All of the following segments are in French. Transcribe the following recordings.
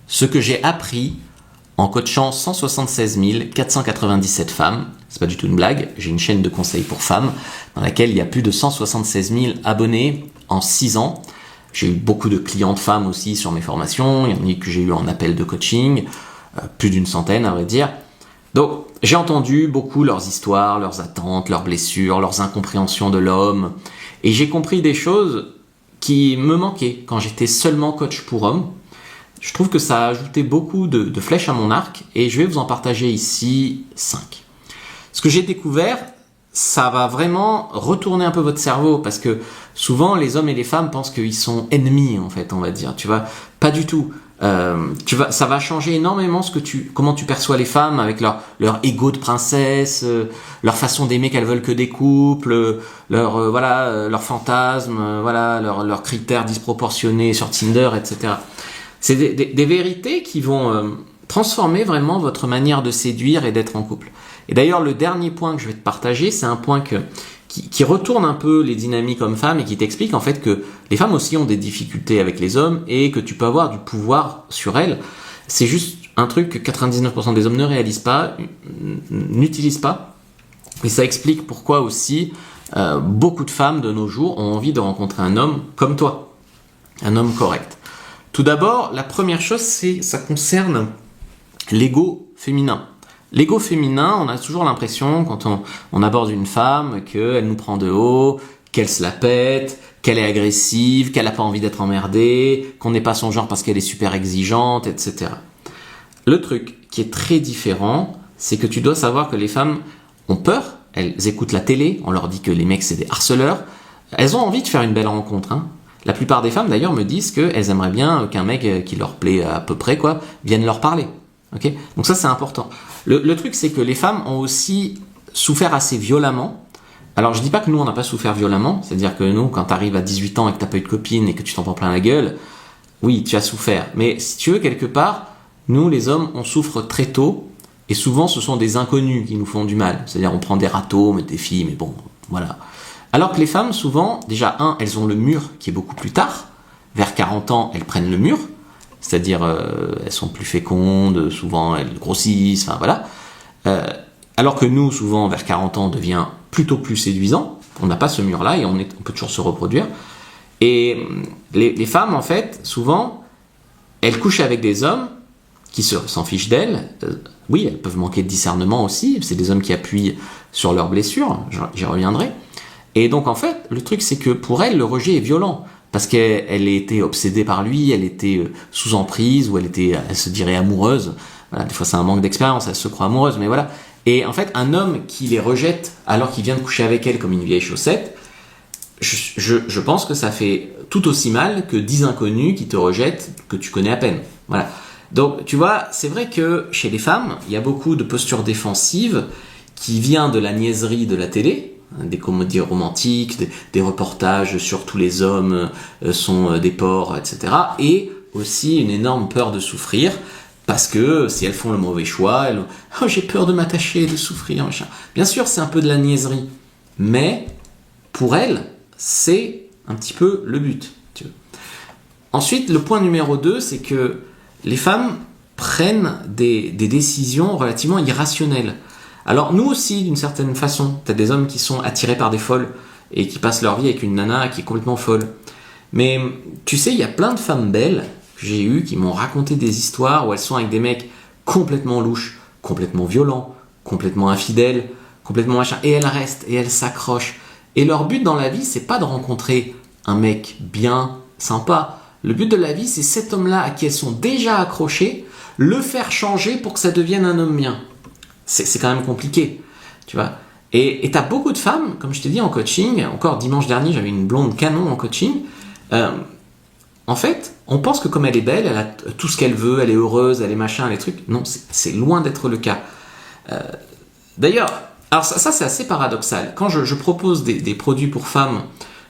ce que j'ai appris en coachant 176 497 femmes. C'est pas du tout une blague, j'ai une chaîne de conseils pour femmes dans laquelle il y a plus de 176 000 abonnés en 6 ans. J'ai eu beaucoup de clientes femmes aussi sur mes formations, il y en a que j'ai eu en appel de coaching, plus d'une centaine à vrai dire. Donc j'ai entendu beaucoup leurs histoires, leurs attentes, leurs blessures, leurs incompréhensions de l'homme, et j'ai compris des choses qui me manquaient quand j'étais seulement coach pour hommes. Je trouve que ça a ajouté beaucoup de flèches à mon arc, et je vais vous en partager ici 5. Ce que j'ai découvert, ça va vraiment retourner un peu votre cerveau, parce que souvent les hommes et les femmes pensent qu'ils sont ennemis, en fait, on va dire. Tu vois, pas du tout. Ça va changer énormément comment tu perçois les femmes avec leur ego de princesse, leur façon d'aimer qu'elles veulent que des couples, leurs fantasmes, leurs critères disproportionnés sur Tinder, etc. C'est des vérités qui vont transformer vraiment votre manière de séduire et d'être en couple. Et d'ailleurs, le dernier point que je vais te partager, c'est un point qui retourne un peu les dynamiques hommes-femmes et qui t'explique en fait que les femmes aussi ont des difficultés avec les hommes et que tu peux avoir du pouvoir sur elles. C'est juste un truc que 99% des hommes ne réalisent pas, n'utilisent pas. Et ça explique pourquoi aussi beaucoup de femmes de nos jours ont envie de rencontrer un homme comme toi, un homme correct. Tout d'abord, la première chose, ça concerne l'ego féminin. L'ego féminin, on a toujours l'impression, quand on aborde une femme, qu'elle nous prend de haut, qu'elle se la pète, qu'elle est agressive, qu'elle n'a pas envie d'être emmerdée, qu'on n'est pas son genre parce qu'elle est super exigeante, etc. Le truc qui est très différent, c'est que tu dois savoir que les femmes ont peur, elles écoutent la télé, on leur dit que les mecs c'est des harceleurs, elles ont envie de faire une belle rencontre. La plupart des femmes d'ailleurs me disent qu'elles aimeraient bien qu'un mec qui leur plaît à peu près vienne leur parler. Okay, donc ça c'est important. Le truc c'est que les femmes ont aussi souffert assez violemment. Alors je dis pas que nous on n'a pas souffert violemment, c'est-à-dire que nous quand tu arrives à 18 ans et que t'as pas eu de copine et que tu t'en prends plein la gueule, oui tu as souffert. Mais si tu veux quelque part, nous les hommes on souffre très tôt et souvent ce sont des inconnus qui nous font du mal. C'est-à-dire on prend des râteaux, mais des filles, mais bon voilà. Alors que les femmes souvent, déjà elles ont le mur qui est beaucoup plus tard. Vers 40 ans elles prennent le mur. C'est-à-dire elles sont plus fécondes, souvent elles grossissent, enfin voilà. Alors que nous, souvent, vers 40 ans, on devient plutôt plus séduisant. On n'a pas ce mur-là et on peut toujours se reproduire. Et les femmes, en fait, souvent, elles couchent avec des hommes qui s'en fichent d'elles. Oui, elles peuvent manquer de discernement aussi. C'est des hommes qui appuient sur leurs blessures. J'y reviendrai. Et donc, en fait, le truc, c'est que pour elles, le rejet est violent. Parce qu'elle était obsédée par lui, elle était sous emprise, ou elle se dirait amoureuse. Voilà, des fois c'est un manque d'expérience, elle se croit amoureuse, mais voilà. Et en fait, un homme qui les rejette alors qu'il vient de coucher avec elle comme une vieille chaussette, je pense que ça fait tout aussi mal que 10 inconnus qui te rejettent, que tu connais à peine. Voilà. Donc, tu vois, c'est vrai que chez les femmes, il y a beaucoup de postures défensives qui vient de la niaiserie de la télé, des comédies romantiques, des reportages sur tous les hommes sont des porcs, etc. Et aussi une énorme peur de souffrir, parce que si elles font le mauvais choix, j'ai peur de m'attacher, de souffrir, machin. Bien sûr, c'est un peu de la niaiserie, mais pour elles, c'est un petit peu le but. Tu vois. Ensuite, le point numéro 2, c'est que les femmes prennent des décisions relativement irrationnelles. Alors nous aussi, d'une certaine façon, t'as des hommes qui sont attirés par des folles et qui passent leur vie avec une nana qui est complètement folle. Mais tu sais, il y a plein de femmes belles que j'ai eues qui m'ont raconté des histoires où elles sont avec des mecs complètement louches, complètement violents, complètement infidèles, complètement machin, et elles restent et elles s'accrochent. Et leur but dans la vie, c'est pas de rencontrer un mec bien, sympa. Le but de la vie, c'est cet homme-là à qui elles sont déjà accrochées, le faire changer pour que ça devienne un homme bien. C'est quand même compliqué, tu vois. Et t'as beaucoup de femmes, comme je t'ai dit en coaching, encore dimanche dernier, j'avais une blonde canon en coaching. En fait, on pense que comme elle est belle, elle a tout ce qu'elle veut, elle est heureuse, elle est machin, les trucs. Non, c'est loin d'être le cas. D'ailleurs, alors ça c'est assez paradoxal. Quand je propose des produits pour femmes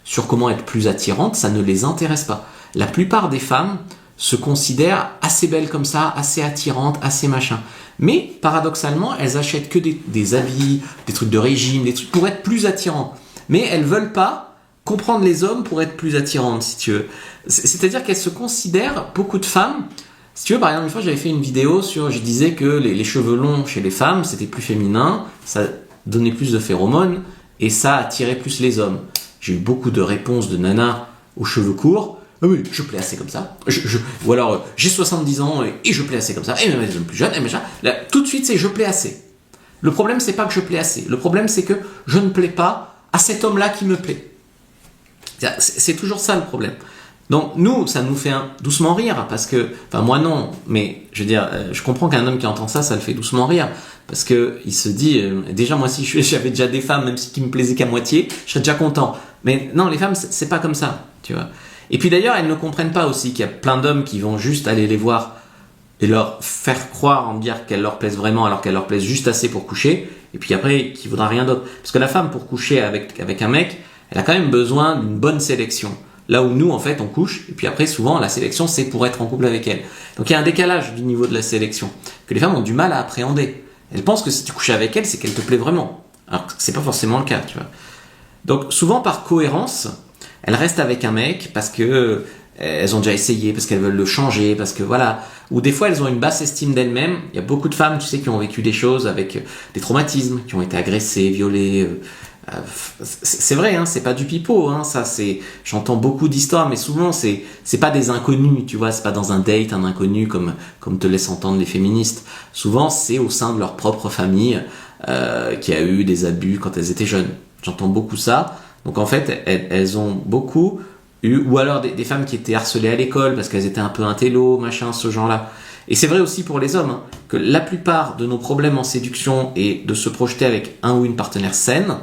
sur comment être plus attirante, ça ne les intéresse pas. La plupart des femmes se considèrent assez belles comme ça, assez attirantes, assez machin. Mais paradoxalement, elles achètent que des habits, des trucs de régime, des trucs pour être plus attirants. Mais elles veulent pas comprendre les hommes pour être plus attirantes, si tu veux. C'est-à-dire qu'elles se considèrent, beaucoup de femmes, Si tu veux, par exemple, une fois, j'avais fait une vidéo sur, je disais que les cheveux longs chez les femmes, c'était plus féminin, ça donnait plus de phéromones et ça attirait plus les hommes. J'ai eu beaucoup de réponses de nanas aux cheveux courts. Ah oui, je plais assez comme ça. Ou alors, j'ai 70 ans et je plais assez comme ça. Et même les hommes plus jeunes, et machin. Là, tout de suite, c'est je plais assez. Le problème, c'est pas que je plais assez. Le problème, c'est que je ne plais pas à cet homme-là qui me plaît. C'est toujours ça le problème. Donc nous, ça nous fait doucement rire parce que, enfin moi non, mais je veux dire, je comprends qu'un homme qui entend ça, ça le fait doucement rire parce que il se dit, déjà moi si j'avais déjà des femmes, même si qui me plaisaient qu'à moitié, je serais déjà content. Mais non, les femmes, c'est pas comme ça, tu vois. Et puis d'ailleurs, elles ne comprennent pas aussi qu'il y a plein d'hommes qui vont juste aller les voir et leur faire croire en dire qu'elles leur plaisent vraiment alors qu'elles leur plaisent juste assez pour coucher, et puis après, qui voudra rien d'autre. Parce que la femme, pour coucher avec un mec, elle a quand même besoin d'une bonne sélection. Là où nous, en fait, on couche, et puis après, souvent, la sélection, c'est pour être en couple avec elle. Donc il y a un décalage du niveau de la sélection, que les femmes ont du mal à appréhender. Elles pensent que si tu couches avec elle, c'est qu'elle te plaît vraiment. Alors que c'est pas forcément le cas, tu vois. Donc souvent, par cohérence, elles restent avec un mec parce que elles ont déjà essayé, parce qu'elles veulent le changer, parce que voilà. Ou des fois, elles ont une basse estime d'elles-mêmes. Il y a beaucoup de femmes, tu sais, qui ont vécu des choses avec des traumatismes, qui ont été agressées, violées. C'est vrai, hein, c'est pas du pipeau, hein, ça c'est. J'entends beaucoup d'histoires, mais souvent c'est pas des inconnus, tu vois, c'est pas dans un date un inconnu comme te laissent entendre les féministes. Souvent c'est au sein de leur propre famille qui a eu des abus quand elles étaient jeunes. J'entends beaucoup ça. Donc en fait, elles ont beaucoup eu, ou alors des femmes qui étaient harcelées à l'école parce qu'elles étaient un peu intello, machin, ce genre-là. Et c'est vrai aussi pour les hommes, hein, que la plupart de nos problèmes en séduction et de se projeter avec un ou une partenaire saine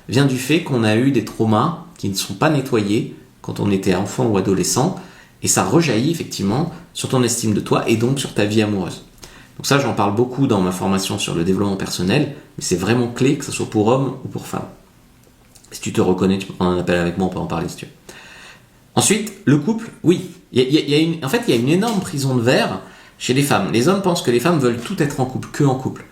vient du fait qu'on a eu des traumas qui ne sont pas nettoyés quand on était enfant ou adolescent, et ça rejaillit effectivement sur ton estime de toi et donc sur ta vie amoureuse. Donc ça, j'en parle beaucoup dans ma formation sur le développement personnel, mais c'est vraiment clé que ce soit pour homme ou pour femme. Si tu te reconnais, tu peux prendre un appel avec moi, on peut en parler si tu veux. Ensuite, le couple, oui. En fait, il y a une énorme prison de verre chez les femmes. Les hommes pensent que les femmes veulent tout être en couple, que en couple.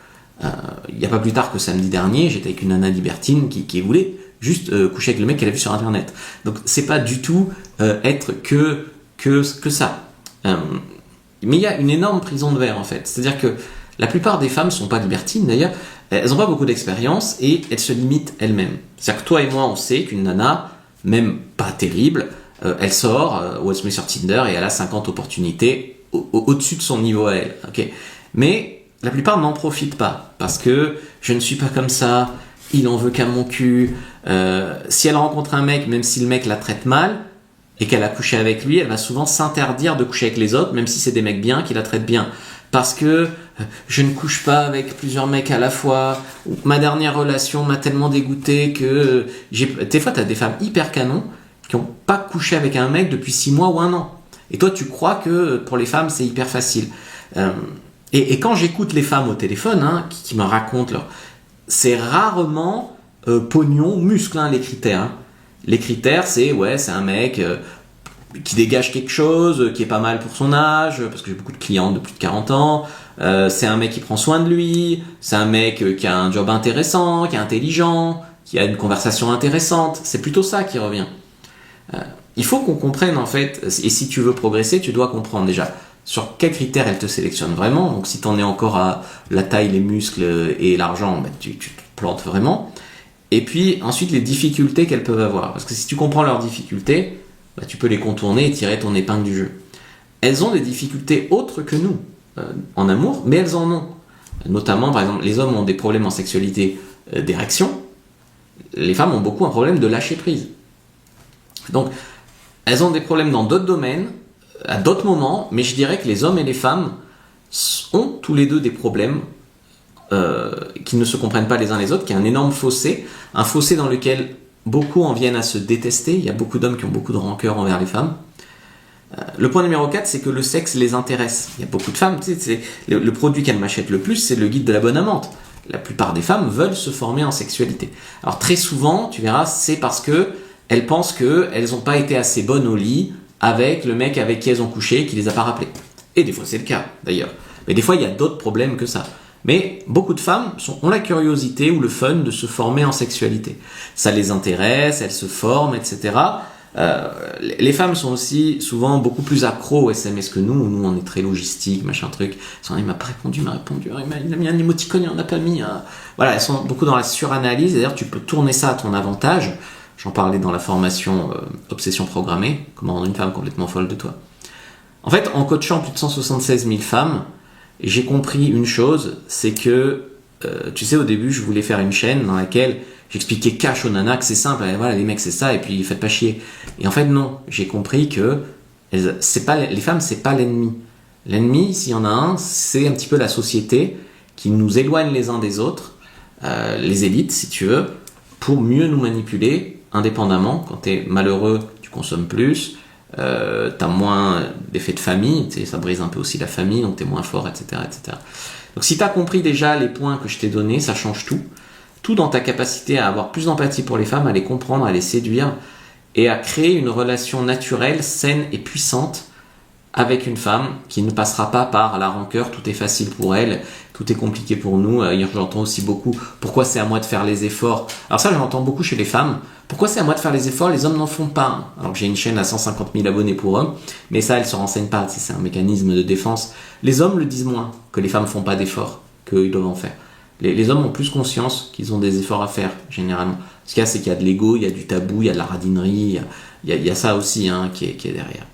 Il n'y a pas plus tard que samedi dernier, j'étais avec une nana libertine qui voulait juste coucher avec le mec qu'elle a vu sur internet. Donc c'est pas du tout être que ça. Mais il y a une énorme prison de verre en fait. C'est-à-dire que la plupart des femmes sont pas libertines d'ailleurs, elles n'ont pas beaucoup d'expérience et elles se limitent elles-mêmes. C'est-à-dire que toi et moi on sait qu'une nana, même pas terrible, elle sort ou elle se met sur Tinder et elle a 50 opportunités au-dessus de son niveau à elle. Okay, mais la plupart n'en profitent pas parce que je ne suis pas comme ça, il en veut qu'à mon cul. Si elle rencontre un mec, même si le mec la traite mal et qu'elle a couché avec lui, elle va souvent s'interdire de coucher avec les autres, même si c'est des mecs bien qui la traitent bien. Parce que je ne couche pas avec plusieurs mecs à la fois, ma dernière relation m'a tellement dégoûté que des fois t'as des femmes hyper canons qui n'ont pas couché avec un mec depuis 6 mois ou 1 an. Et toi tu crois que pour les femmes c'est hyper facile. Et quand j'écoute les femmes au téléphone, hein, qui me racontent c'est rarement pognon, muscle, hein, les critères. Hein. Les critères, c'est un mec qui dégage quelque chose, qui est pas mal pour son âge, parce que j'ai beaucoup de clientes de plus de 40 ans. C'est un mec qui prend soin de lui, c'est un mec qui a un job intéressant, qui est intelligent, qui a une conversation intéressante. C'est plutôt ça qui revient. Il faut qu'on comprenne en fait, et si tu veux progresser, tu dois comprendre déjà sur quels critères elle te sélectionne vraiment. Donc si tu en es encore à la taille, les muscles et l'argent, ben, tu te plantes vraiment. Et puis ensuite les difficultés qu'elles peuvent avoir. Parce que si tu comprends leurs difficultés, ben, tu peux les contourner et tirer ton épingle du jeu. Elles ont des difficultés autres que nous en amour, mais elles en ont. Notamment, par exemple, les hommes ont des problèmes en sexualité d'érection. Les femmes ont beaucoup un problème de lâcher prise. Donc, elles ont des problèmes dans d'autres domaines, à d'autres moments, mais je dirais que les hommes et les femmes ont tous les deux des problèmes qui ne se comprennent pas les uns les autres, qui est un énorme fossé, un fossé dans lequel beaucoup en viennent à se détester. Il y a beaucoup d'hommes qui ont beaucoup de rancœur envers les femmes. Le point numéro 4, c'est que le sexe les intéresse. Il y a beaucoup de femmes, tu sais, le produit qu'elles m'achètent le plus, c'est le guide de la bonne amante. La plupart des femmes veulent se former en sexualité. Alors très souvent, tu verras, c'est parce que elles pensent qu'elles n'ont pas été assez bonnes au lit avec le mec avec qui elles ont couché, qui les a pas rappelées. Et des fois c'est le cas d'ailleurs. Mais des fois il y a d'autres problèmes que ça. Mais beaucoup de femmes ont la curiosité ou le fun de se former en sexualité. Ça les intéresse, elles se forment, etc. Les femmes sont aussi souvent beaucoup plus accros au SMS que nous. Nous, on est très logistique, machin truc. Il m'a pas répondu, il a mis un émoticône, il en a pas mis. Voilà, elles sont beaucoup dans la suranalyse. D'ailleurs, tu peux tourner ça à ton avantage. J'en parlais dans la formation Obsession programmée, comment rendre une femme complètement folle de toi. En fait, en coachant plus de 176 000 femmes, j'ai compris une chose, c'est que, tu sais, au début, je voulais faire une chaîne dans laquelle j'expliquais cash aux nanas que c'est simple, voilà, les mecs c'est ça, et puis faites pas chier. Et en fait, non, j'ai compris que les femmes, c'est pas l'ennemi. L'ennemi, s'il y en a un, c'est un petit peu la société qui nous éloigne les uns des autres, les élites, si tu veux, pour mieux nous manipuler indépendamment. Quand t'es malheureux, tu consommes plus, t'as moins d'effets de famille, ça brise un peu aussi la famille, donc t'es moins fort, etc., etc. Donc si t'as compris déjà les points que je t'ai donnés, ça change tout. Tout dans ta capacité à avoir plus d'empathie pour les femmes, à les comprendre, à les séduire et à créer une relation naturelle, saine et puissante avec une femme qui ne passera pas par la rancœur, tout est facile pour elle, tout est compliqué pour nous. J'entends aussi beaucoup, pourquoi c'est à moi de faire les efforts? Alors ça, j'entends beaucoup chez les femmes. Pourquoi c'est à moi de faire les efforts? Les hommes n'en font pas. Alors que j'ai une chaîne à 150 000 abonnés pour hommes, mais ça, elles se renseignent pas. C'est un mécanisme de défense. Les hommes le disent moins, que les femmes font pas d'efforts, qu'ils doivent en faire. Les hommes ont plus conscience qu'ils ont des efforts à faire, généralement. Ce qu'il y a, c'est qu'il y a de l'ego, il y a du tabou, il y a de la radinerie, il y a ça aussi qui est derrière.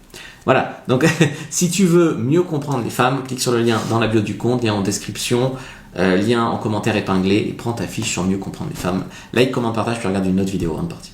Voilà, donc si tu veux mieux comprendre les femmes, clique sur le lien dans la bio du compte, lien en description, lien en commentaire épinglé, et prends ta fiche sur mieux comprendre les femmes. Like, commente, partage, puis regarde une autre vidéo avant de partir.